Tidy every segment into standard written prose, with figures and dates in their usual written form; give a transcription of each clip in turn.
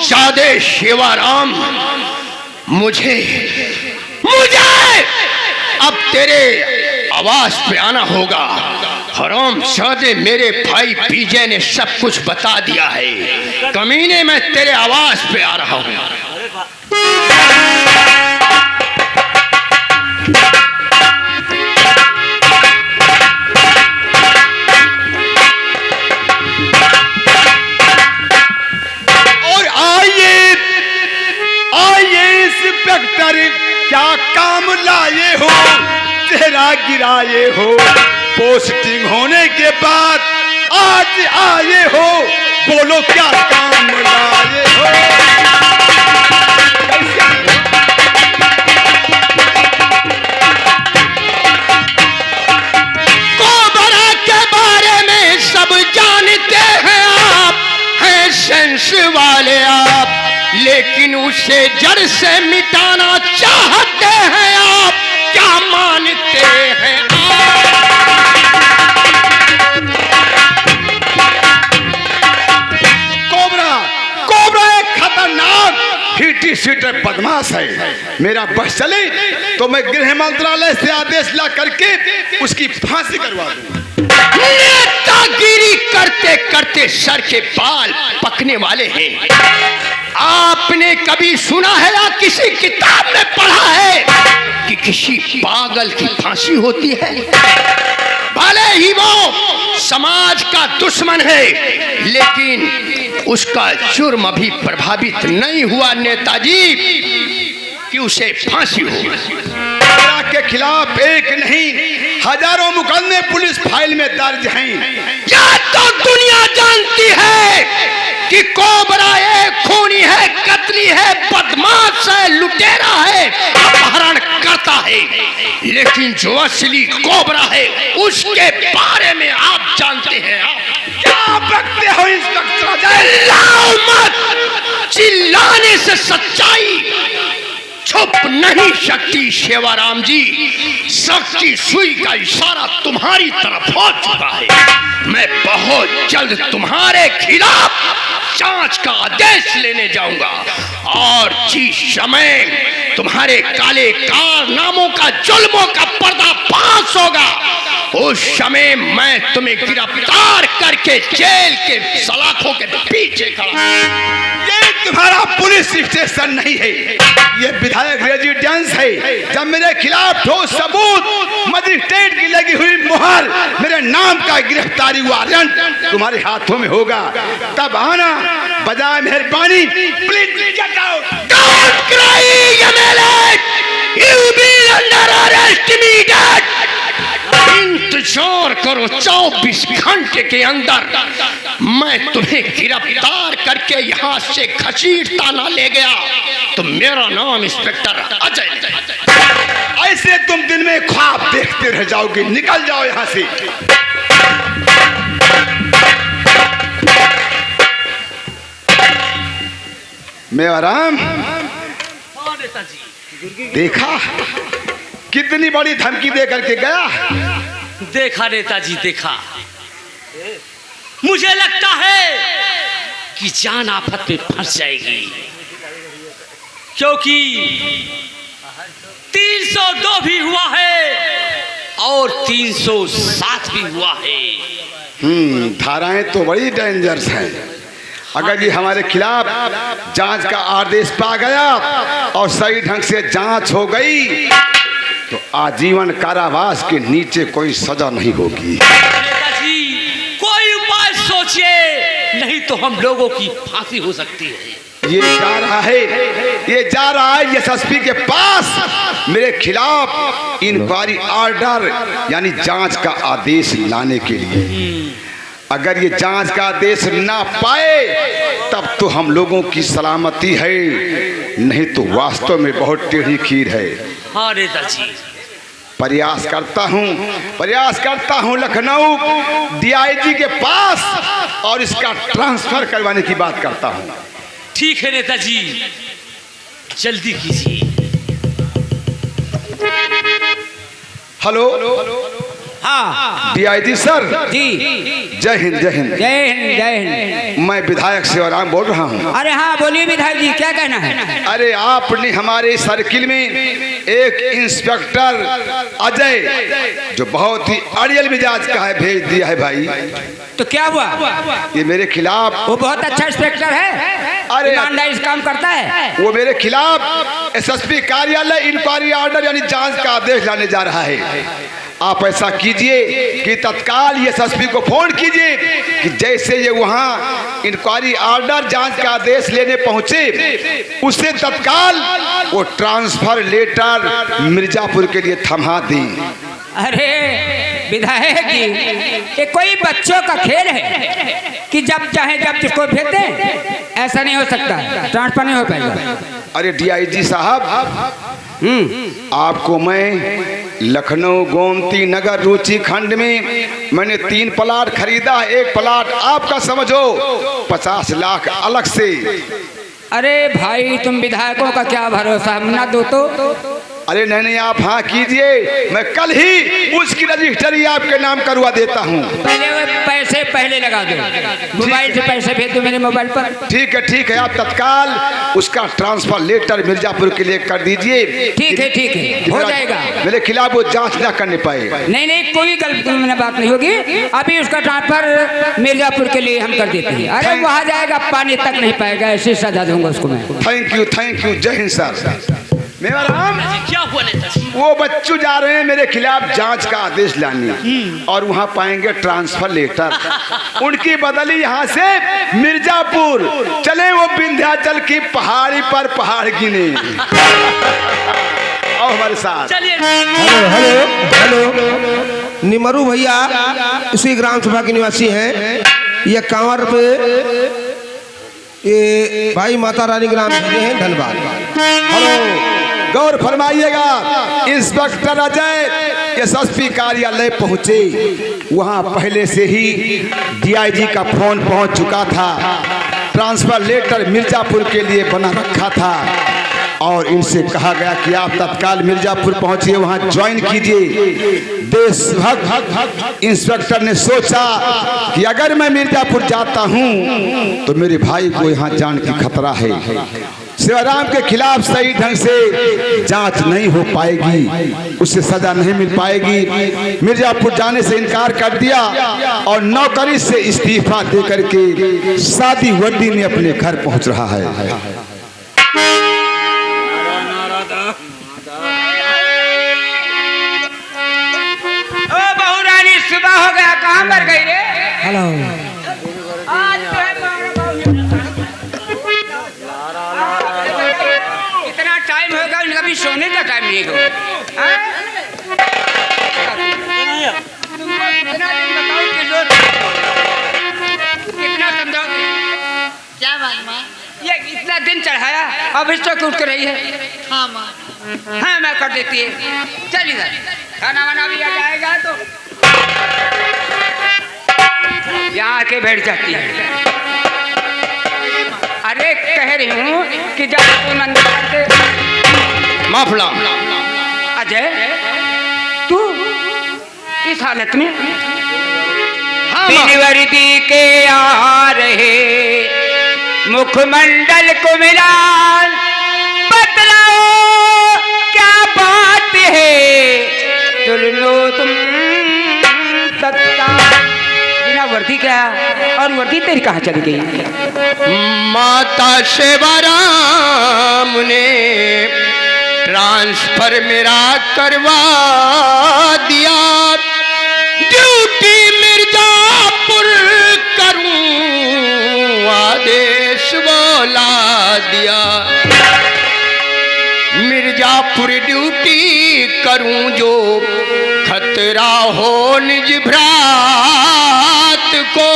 जादे शेवाराम, मुझे अब तेरे आवाज पे आना होगा। हराम जादे, मेरे भाई पीजे ने सब कुछ बता दिया है। कमीने, मैं तेरे आवाज पे आ रहा हूं। और आइए इंस्पेक्टर, क्या काम लाए हो? तेरा गिराए हो, पोस्टिंग होने के बाद आज आए हो, बोलो क्या काम लाए हो? कोबरा के बारे में सब जानते हैं आप, हैं सेंस वाले आप, लेकिन उसे जड़ से मिटाना चाहते हैं आप। क्या मानते हैं कोबरा एक खतरनाक हिटी सीटर बदमाश है। मेरा बस चले तो मैं गृह मंत्रालय से आदेश ला करके उसकी फांसी करवा दूं। नेतागिरी करते करते सर के बाल पकने वाले हैं। आपने कभी सुना है या किसी किताब में पढ़ा है कि किसी पागल की फांसी होती है? भले ही वो समाज का दुश्मन है, लेकिन उसका जुर्म अभी प्रभावित नहीं हुआ नेताजी कि उसे फांसी हो। के खिलाफ एक नहीं हजारों मुकदमे पुलिस फाइल में दर्ज हैं। क्या तो दुनिया जानती है कि कोबरा एक खूनी है, कतली है, बदमाश है, लुटेरा है, अपहरण करता है, लेकिन जो असली कोबरा है उसके बारे में आप जानते हैं। आप क्या बकते हो इंस्पेक्टर अजय? चिल्लाओ मत, चिल्लाने से सच्चाई छुप नहीं सकती। शेवाराम जी, शक्ति सुई का इशारा तुम्हारी तरफ हो चुका है। मैं बहुत जल्द तुम्हारे खिलाफ जांच का आदेश लेने जाऊंगा, और जिस समय तुम्हारे काले कारनामों का, जुल्मों का पर्दाफाश होगा, उस समय मैं तुम्हें गिरफ्तार करके जेल के सलाखों के पीछे खड़ा। ये तुम्हारा पुलिस स्टेशन नहीं है, ये विधायक रेजिडेंस है। जब मेरे खिलाफ ठोस सबूत, मजिस्ट्रेट की लगी हुई मुहर, मेरे नाम का गिरफ्तारी वारंट तुम्हारे हाथों में होगा, तब आना। बजाय मेहरबानी please get out. Don't cry, MLA! You'll be under arrest immediate! इंतजार करो, 24 घंटे के अंदर मैं तुम्हें गिरफ्तार करके यहाँ से घसीटता ना ले गया तो मेरा नाम इंस्पेक्टर अजय। ऐसे तुम दिन में ख्वाब देखते रह जाओगे। निकल जाओ यहाँ से। मेवाराम, देखा कितनी बड़ी धमकी दे करके गया। देखा नेताजी, देखा। मुझे लगता है कि जान आफत में फंस जाएगी, क्योंकि 302 भी हुआ है और 307 भी हुआ है। धाराएं तो बड़ी डेंजरस हैं। अगर ये हमारे खिलाफ जांच का आदेश पा गया और सही ढंग से जांच हो गई तो आजीवन कारावास के नीचे कोई सजा नहीं होगी। नेताजी, कोई उपाय सोचिए, नहीं तो हम लोगों की फांसी हो सकती है। ये जा रहा है एसएसपी के पास मेरे खिलाफ इंक्वायरी ऑर्डर यानी जांच का आदेश लाने के लिए। अगर ये जांच का आदेश ना पाए तब तो हम लोगों की सलामती है, नहीं तो वास्तव में बहुत टेढ़ी खीर है। हाँ नेताजी, प्रयास करता हूँ लखनऊ डीआईजी के पास और इसका ट्रांसफर करवाने की बात करता हूँ। ठीक है नेताजी, जल्दी कीजिए। हेलो हाँ डीआईजी सर, जी, जय हिंद जय हिंद। जय हिंद जय हिंद। मैं विधायक सेवाराम बोल रहा हूँ। अरे हाँ बोलिए विधायक जी, क्या कहना है? अरे आपने हमारे सर्किल में एक इंस्पेक्टर अजय, जो बहुत ही अड़ियल मिजाज का है, भेज दिया है भाई। तो क्या हुआ? ये मेरे खिलाफ, वो बहुत अच्छा इंस्पेक्टर है, अरे ईमानदारी से काम करता है। वो मेरे खिलाफ एसएसपी कार्यालय इंक्वायरी ऑर्डर यानी जांच का आदेश लाने जा रहा है। आप ऐसा कीजिए कि तत्काल ये एसएसपी को फोन कीजिए कि जैसे ये वहाँ इंक्वायरी ऑर्डर जांच का आदेश लेने पहुंचे, उससे तत्काल वो ट्रांसफर लेटर मिर्जापुर के लिए थमा दें। अरे विधायक जी, ये कोई बच्चों का खेल है कि जब चाहे जब जिसको भेज दें? ऐसा नहीं हो सकता, ट्रांसफर नहीं हो पाएगा। अरे डीआईजी साहब, आपको मैं लखनऊ गोमती नगर रुचि खंड में मैंने 3 प्लाट खरीदा। एक प्लाट आपका समझो 50 लाख अलग से। अरे भाई, तुम विधायकों का क्या भरोसा, हम ना दो तो? अरे नहीं, आप हाँ कीजिए, मैं कल ही उसकी रजिस्ट्री आपके नाम करवा देता हूँ। पहले वो पैसे पहले लगा दो, मोबाइल से पैसे भेज दो मेरे मोबाइल पर। ठीक है, आप तत्काल उसका ट्रांसफर लेटर मिर्जापुर के लिए कर दीजिए। ठीक है, हो जाएगा। मेरे खिलाफ वो जांच ना करने पाए। नहीं, कोई गलत बात नहीं होगी। अभी उसका ट्रांसफर मिर्जापुर के लिए हम कर देते हैं। अरे वहाँ जाएगा, पानी तक नहीं पाएगा, ऐसी सजा दूंगा उसको मैं। थैंक यू, जय हिंद सर। मेरा राम, क्या हुआ नेताजी? वो बच्चू जा रहे हैं मेरे खिलाफ जांच का आदेश लाने, और वहाँ पाएंगे ट्रांसफर लेटर। उनकी बदली यहाँ से मिर्जापुर, चले वो विंध्याचल की पहाड़ी पर पहाड़ गिने। आओ हमारे साथ। चलिए। हेलो, निमरू भैया इसी ग्राम सभा के निवासी हैं। ये कांवर पे ये भाई माता रानी ग्राम भेजे हैं, धन्यवाद। हेलो, गौर फरमाइएगा, इंस्पेक्टर अजय एसएसपी कार्यालय पहुंचे। वहां पहले से ही डीआईजी का फोन पहुंच चुका था। ट्रांसफर लेटर मिर्जापुर के लिए बना रखा था, और इनसे कहा गया कि आप तत्काल मिर्जापुर पहुंचिए, वहां ज्वाइन कीजिए। देशभक्त इंस्पेक्टर ने सोचा कि अगर मैं मिर्जापुर जाता हूं तो मेरे भाई को यहां जान की खतरा है। सेवाराम के खिलाफ सही ढंग से जांच नहीं हो पाएगी, उससे सजा नहीं मिल पाएगी। मिर्जापुर जाने से इनकार कर दिया और नौकरी से इस्तीफा देकर के शादी वर्दी में अपने घर पहुंच रहा है। सुबह हो गया, कहाँ पर गई रे? हेलो, आज तो है इतना टाइम होगा, इनका भी सोने का टाइम नहीं होगा। कितना समझाओगे? क्या बात माँ? ये इतना दिन चढ़ाया, अब इस तक उठ कर रही है। हाँ माँ। हाँ, मैं कर देती है। चल इधर, खाना वाना भी आ जाएगा तो यहाँ आके बैठ जाती है। अरे कह रही हूँ कि जब तू नंदलाल से माफला अजय, तू इस हालत में बिन वर्दी के आ रहे, मुखमंडल को मिला, बतलाओ क्या बात है, तुम लो तुम तत्काल। बिना वर्दी क्या, और वर्दी तेरी कहाँ चली गई? माता सेवाराम ने ट्रांसफर मेरा करवा दिया, ड्यूटी मिर्जापुर करूं आदेश बोला दिया। मिर्जापुर ड्यूटी करूं जो खतरा हो निज भ्रात को,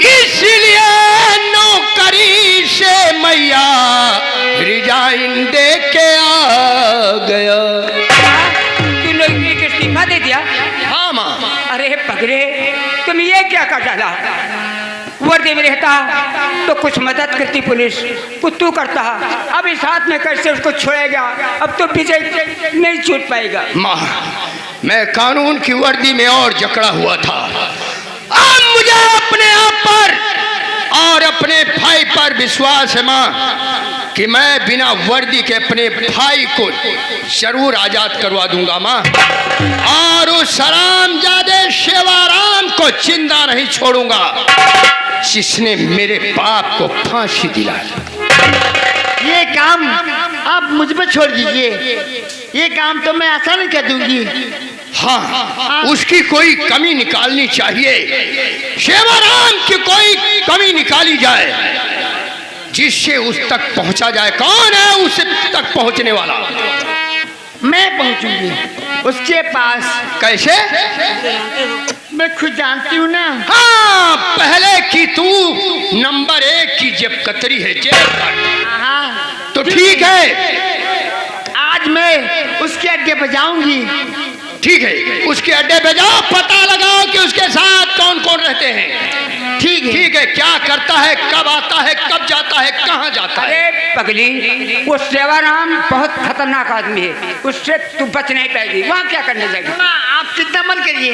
इसलिए नौकरी से मैया रिजाइन दे के आ गया। तूने इस्तीफा दे दिया? हाँ माँ। अरे पगले, तुम ये क्या कर डाला? वर्दी में रहता तो कुछ मदद करती पुलिस, कुछ तू करता। अब इस हाथ में कैसे उसको छोड़ेगा? अब तो विजय नहीं छूट पाएगा। माँ, मैं कानून की वर्दी में और जकड़ा हुआ था। अब मुझे अपने आप पर और अपने भाई पर विश्वास है माँ कि मैं बिना वर्दी के अपने भाई को जरूर आजाद करवा दूंगा माँ, और उस हरामजादे शेवाराम को जिंदा नहीं छोड़ूंगा जिसने मेरे बाप को फांसी दिलाई। ये काम आप मुझ पर छोड़ दीजिए, ये काम तो मैं आसान कर दूंगी। हाँ, उसकी कोई कमी निकालनी चाहिए, शेवाराम की कोई कमी निकाली जाए जिससे उस तक पहुंचा जाए। कौन है उस तक पहुंचने वाला? मैं पहुंचूंगी उसके पास। कैसे? मैं खुद जानती हूँ ना। हाँ, पहले की तू नंबर 1 की जेब कतरी है, जेब कट। हाँ, तो ठीक है, आज मैं उसके अड्डे पर जाऊंगी। ठीक है, उसके अड्डे पे जाओ, पता लगाओ कि उसके साथ कौन कौन रहते हैं। ठीक है, ठीक है, क्या करता है, कब आता है, कब जाता है, कहाँ जाता है। अरे पगली, वो सेवाराम बहुत खतरनाक आदमी है, उससे तू बच नहीं पाएगी। वहाँ क्या करने जाएगी? आप चिंता मत करिए।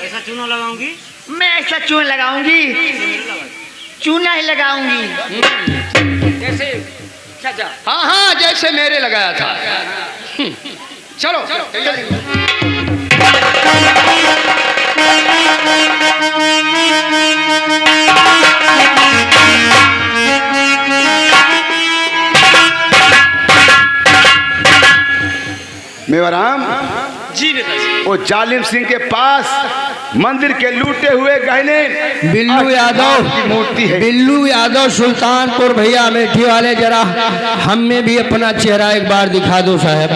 ऐसा चूना लगाऊंगी, मैं ऐसा चूना लगाऊंगी, चूना ही लगाऊंगी। जैसे चाचा। हाँ हाँ, जैसे मेरे लगाया था। चलो, मेवाराम जी नेताजी। वो जालिम सिंह के पास मंदिर के लूटे हुए गहने बिल्लू यादव की मूर्ति है। बिल्लू यादव सुल्तानपुर भैया अमेठी वाले, जरा हमें भी अपना चेहरा एक बार दिखा दो साहब।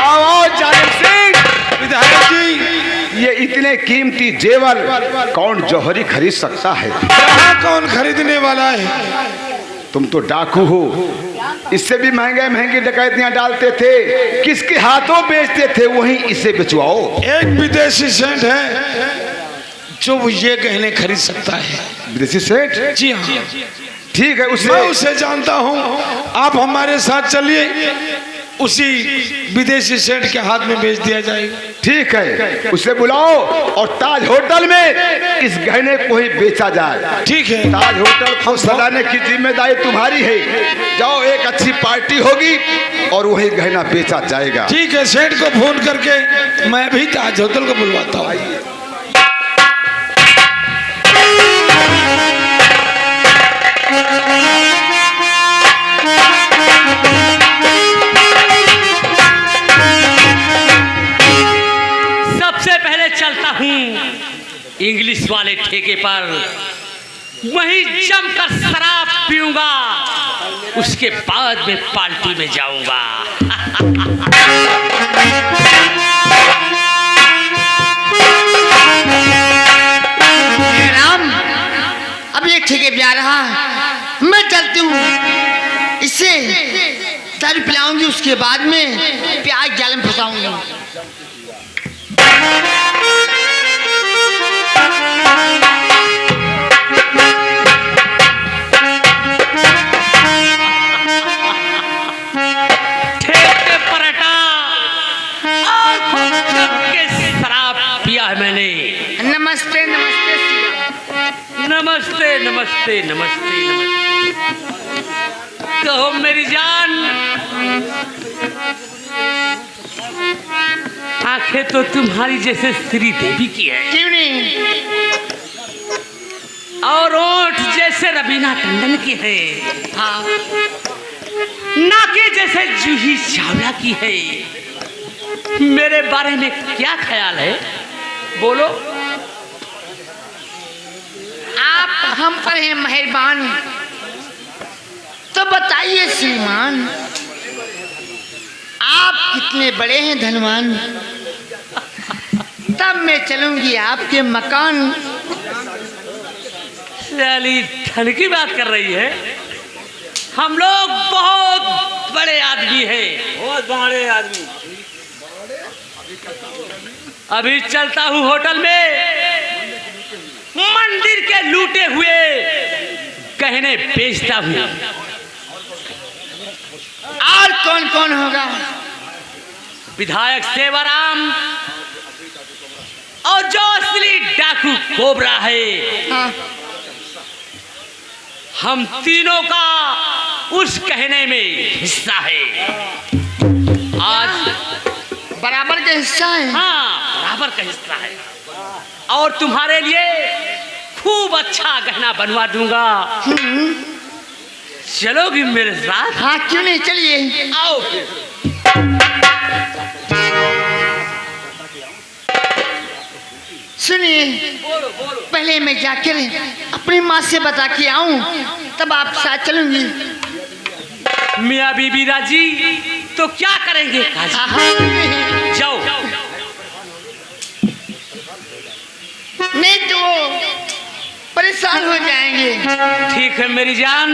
आओ जालिम सिंह। विधायक जी, ये इतने कीमती जेवर कौन जौहरी खरीद सकता है? यहाँ कौन खरीदने वाला है? तुम तो डाकू हो, इससे भी महंगे महंगी डकैतियां डालते थे, किसके हाथों बेचते थे, वहीं इसे बिचवाओ। एक विदेशी सेठ है जो ये गहने खरीद सकता है। विदेशी सेठ? जी हाँ, ठीक है, मैं उसे जानता हूँ। आप हमारे साथ चलिए, उसी विदेशी सेठ के हाथ में बेच दिया जाएगा। ठीक है, उसे बुलाओ और ताज होटल में इस गहने को ही बेचा जाए। ठीक है, ताज होटल को सजाने की जिम्मेदारी तुम्हारी है। जाओ, एक अच्छी पार्टी होगी और वही गहना बेचा जाएगा। ठीक है, सेठ को फोन करके मैं भी ताज होटल को बुलवाता हूँ। सबसे पहले चलता हूँ इंग्लिश वाले ठेके पर, वहीं जमकर शराब पीऊंगा, उसके बाद में पार्टी में जाऊंगा। राम, अब ये ठेके पे आ रहा, मैं चलती हूँ, इससे दारू पिलाऊंगी, उसके बाद में प्याज जाल में फंसाऊंगी। ठेके पर हटा और खूब जम के शराब पिया है मैंने। नमस्ते नमस्ते नमस्ते नमस्ते नमस्ते नमस्ते। कहो मेरी जान, आंखें तो तुम्हारी जैसे श्री देवी की है, क्यों नहीं? और ओठ जैसे रवीना टंडन की है, हाँ, नाके जैसे जूही चावला की है। मेरे बारे में क्या ख्याल है, बोलो। आप हम पर हैं मेहरबान, तो बताइए श्रीमान, आप कितने बड़े हैं धनवान, तब मैं चलूंगी आपके मकान। साली धन की बात कर रही है, हम लोग बहुत बड़े आदमी हैं, बहुत बड़े आदमी। अभी चलता हूँ होटल में, मंदिर के लूटे हुए गहने बेचता हूँ। और कौन कौन होगा? विधायक सेवाराम और जो असली डाकू कोबरा है, हाँ। हम तीनों का उस कहने में हिस्सा है। आज बराबर का हिस्सा है। हाँ, बराबर का हिस्सा है और तुम्हारे लिए खूब अच्छा गहना बनवा दूंगा। चलोगी मेरे साथ? हाँ, क्यों नहीं, चलिए। आओ फिर। सुनिए, पहले मैं जाकर अपनी माँ से बता के आऊं, तब आप साथ चलूंगी। मियाँ बीबी राजी तो क्या करेंगे काजी? हाँ, हाँ। जाओ। नहीं तो वो परेशान हो जाएंगे। ठीक है मेरी जान,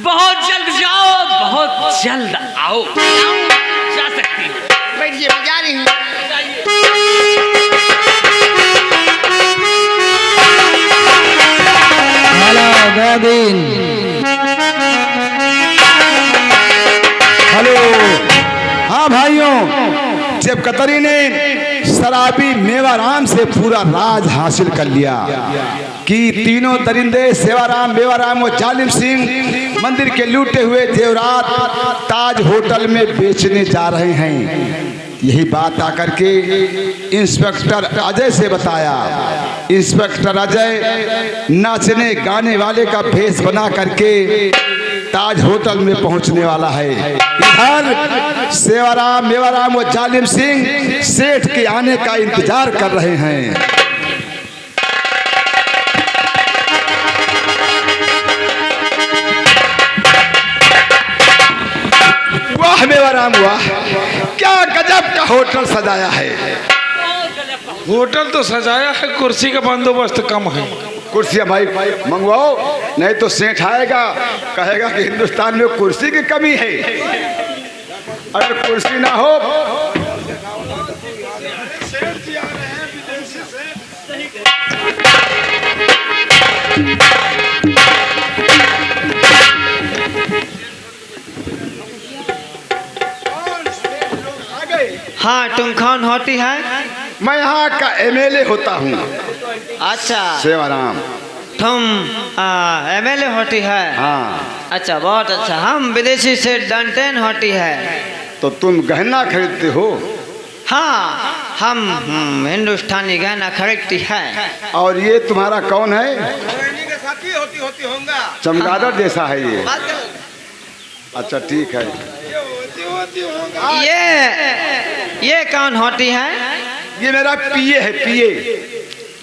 बहुत जल्द जाओ, बहुत जल्द आओ। जा सकती हो। बैठिए, मैं जा रही हूँ। हेलो। हाँ भाइयों, जब कतरी ने शराबी मेवाराम से पूरा राज हासिल कर लिया कि तीनों दरिंदे सेवाराम, मेवाराम और जालिम सिंह मंदिर के लूटे हुए जेवरात ताज होटल में बेचने जा रहे हैं, यही बात आकर के इंस्पेक्टर अजय से बताया। इंस्पेक्टर अजय नाचने गाने वाले का भेष बना करके ताज होटल में पहुंचने वाला है। इधर सेवाराम, मेवाराम और जालिम सिंह सेठ के आने का इंतजार कर रहे हैं। वाह मेवाराम वाह, क्या गजब का होटल सजाया है। होटल तो सजाया है, कुर्सी का बंदोबस्त कम है। कुर्सियाँ भाई मंगवाओ, नहीं तो सेठ आएगा कहेगा कि हिंदुस्तान में कुर्सी की कमी है। अगर कुर्सी ना हो हाँ, तुम कौन होती है? मैं यहाँ का एमएलए होता हूँ। अच्छा, सेवाराम। तुम एमएलए होती है? हाँ। अच्छा, बहुत अच्छा। हम विदेशी से डंटेन होती है। तो तुम गहना खरीदते हो? हाँ, हम हिंदुस्तानी गहना खरीदती है। और ये तुम्हारा कौन है? साथी होती होगा। चमगादड़ जैसा है ये। अच्छा ठीक है। ये कौन होती है? ये मेरा पीए है, पीए।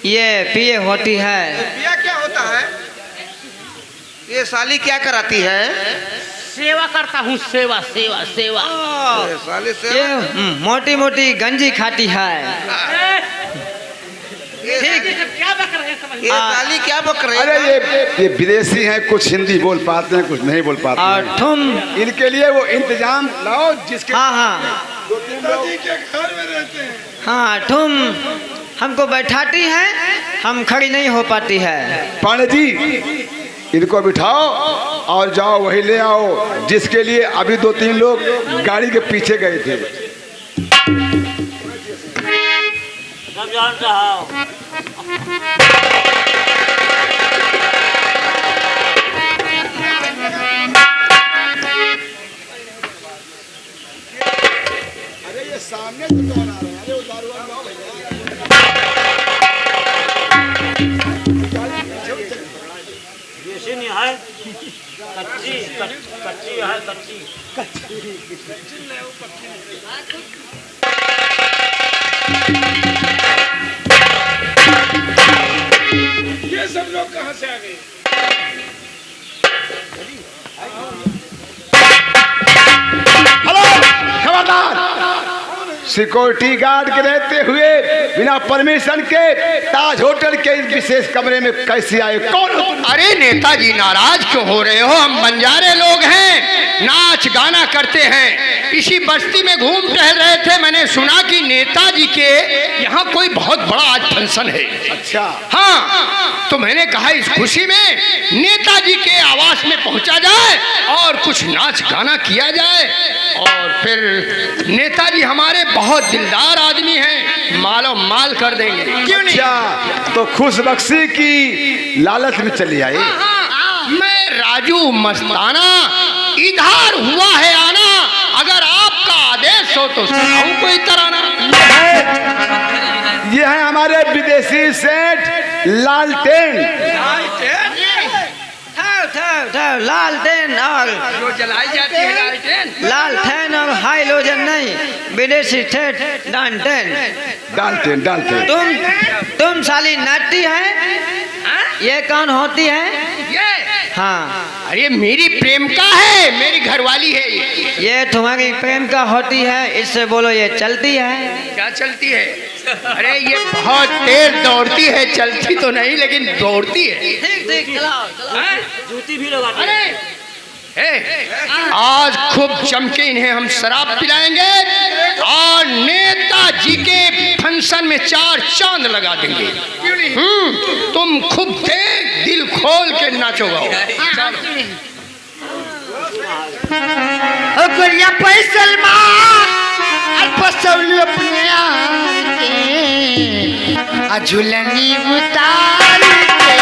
ये पीए होती है। पिया क्या होता है? ये साली क्या कराती है? सेवा करता हूँ, सेवा सेवा सेवा। ये साली से ये मोटी मोटी गंजी खाती है। ठीक, क्या बक रहे हैं समझ? ये साली क्या बक रही अरे है? ये विदेशी हैं, कुछ हिंदी बोल पाते हैं, कुछ नहीं बोल पाते और हैं। तुम? इनके लिए वो इंतजाम लाओ जिसके हाँ हाँ पिताजी के घर में रहते हैं। हाँ, तुम हमको बैठाती है, हम खड़ी नहीं हो पाती है। पांडे जी इनको बिठाओ और जाओ वही ले आओ जिसके लिए अभी 2-3 लोग गाड़ी के पीछे गए थे। अरे ये सामने तो कौन आ रहा है? अरे वो दारू वाला लाओ नहीं है, कच्ची है, कच्ची। ये सब लोग कहाँ से आ गए? हेलो खबरदार, सिक्योरिटी गार्ड के रहते हुए बिना परमिशन के ताज होटल के इस विशेष कमरे में कैसे आए? कौन हो? अरे नेताजी नाराज क्यों हो रहे हो? हम बंजारे लोग हैं, नाच गाना करते हैं। इसी बस्ती में घूम टहल रहे थे, मैंने सुना कि नेताजी के यहाँ कोई बहुत बड़ा आज फंक्शन है। अच्छा। हाँ, तो मैंने कहा इस खुशी में नेताजी के आवास में पहुंचा जाए और कुछ नाच गाना किया जाए, और फिर नेताजी हमारे बहुत दिलदार आदमी हैं, मालो माल कर देंगे, क्यों नहीं? अच्छा, तो खुशबख्शी की लालच में चली आई। मैं राजू मस्ताना, इधर हुआ है आना, अगर आपका आदेश हो तो सुनाऊं कोई तराना। ये है हमारे विदेशी सेठ लालटेन। लालटेन और जो जलाई जाती है लालटेन, लालटेन और हाइलोजन नहीं, विदेशी सेठ डालटेन। डालटेन डालटेन। तुम साली नाटी है? ये कौन होती है? ये हाँ, अरे मेरी प्रेमिका है, मेरी घरवाली है। ये तुम्हारी प्रेम का होती है, इससे बोलो ये चलती है। क्या चलती है? अरे ये बहुत तेज दौड़ती है, चलती तो नहीं लेकिन दौड़ती है। ठीक ठीक, चलाओ चलाओ। जूती भी लगा दी। अरे आज खूब जमके इन्हें हम शराब पिलाएंगे और नेताजी के फंक्शन में 4 चांद लगा देंगे। तुम खूब देख, दिल खोल के नाचोगा। गुड़िया पैसल अपने यार के झुलनी उतार के।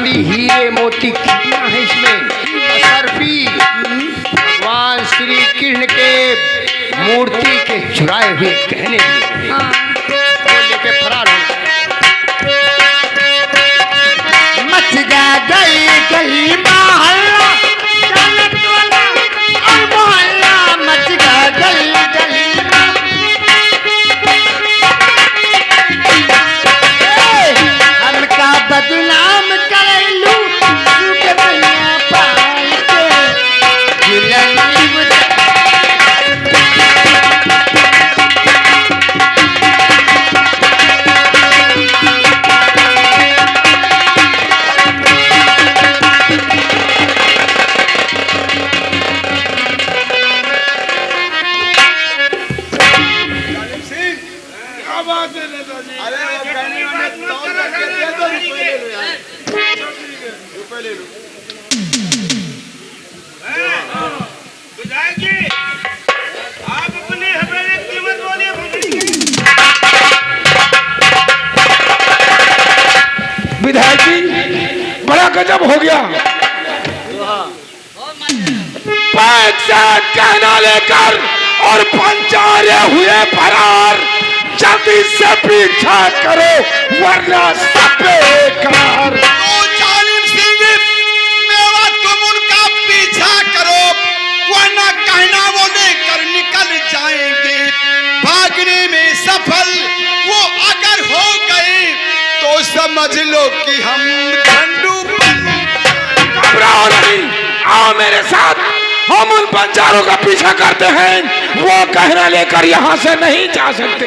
हीरे मोती कितना है इसमें? सर्फी भगवान श्री कृष्ण के मूर्ति के चुराए हुए गहने लेके फरार हो। मच गई गली मोहल्ला जन्नत वाला और मोहल्ला मच गई गली हमका बदनाम करलू के भैया पाई के झुलनी विधायक जी, बड़ा गजब हो गया। पैक से कहना लेकर और पंचारे हुए फरार। जल्दी से पीछा करो वरना सब बेकार। तो जालिम सिंह मेवा तुम उनका पीछा करो वरना कहना वो लेकर निकल जाएंगे। भागने में सफल वो अगर हो गए तो समझ लो कि हम झंडू। घबराओ नहीं, आओ मेरे साथ, हम उन बंजारों का पीछा करते हैं। वो गहना लेकर यहाँ से नहीं जा सकते।